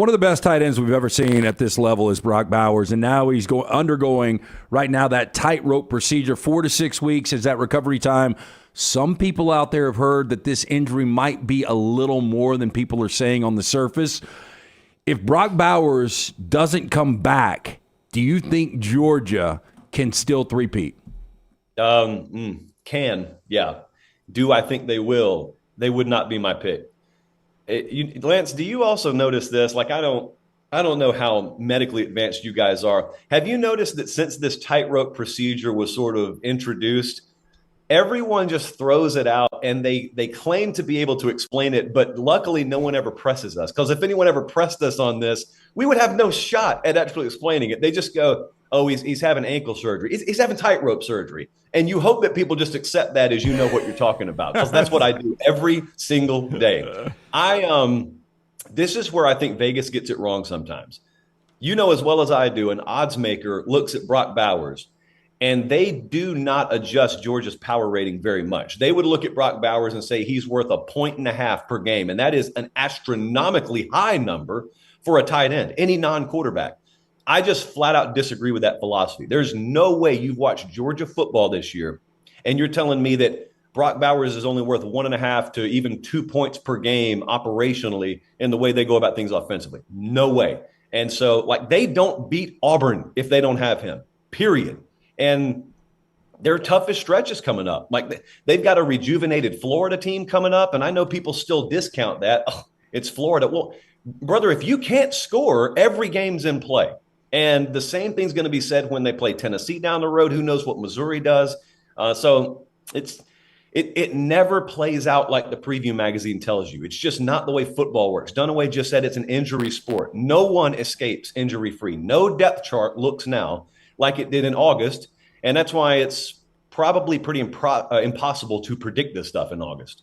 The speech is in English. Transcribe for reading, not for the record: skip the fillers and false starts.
One of the best tight ends we've ever seen at this level is Brock Bowers, and now he's undergoing right now that tightrope procedure. 4 to 6 weeks is that recovery time. Some people out there have heard that this injury might be a little more than people are saying on the surface. If Brock Bowers doesn't come back, do you think Georgia can still three-peat? Yeah. Do I think they will? They would not be my pick. Lance, do you also notice this? Like, I don't know how medically advanced you guys are. Have you noticed that since this tightrope procedure was sort of introduced, everyone just throws it out and they claim to be able to explain it, but luckily no one ever presses us. Because if anyone ever pressed us on this, we would have no shot at actually explaining it. They just go, oh, he's having ankle surgery. He's having tightrope surgery. And you hope that people just accept that as you know what you're talking about. Because that's what I do every single day. This is where I think Vegas gets it wrong sometimes. You know as well as I do, an odds maker looks at Brock Bowers, and they do not adjust Georgia's power rating very much. They would look at Brock Bowers and say he's worth 1.5 per game, and that is an astronomically high number for a tight end, any non-quarterback. I just flat out disagree with that philosophy. There's no way you've watched Georgia football this year, and you're telling me that Brock Bowers is only worth 1.5 to even 2 points per game operationally in the way they go about things offensively. No way. And so, like, they don't beat Auburn if they don't have him, period. And their toughest stretch is coming up. Like, they've got a rejuvenated Florida team coming up, and I know people still discount that. Oh, it's Florida. Well, brother, if you can't score, every game's in play. And the same thing's going to be said when they play Tennessee down the road. Who knows what Missouri does? So it never plays out like the preview magazine tells you. It's just not the way football works. Dunaway just said it's an injury sport. No one escapes injury-free. No depth chart looks now like it did in August, and that's why it's probably pretty impossible to predict this stuff in August.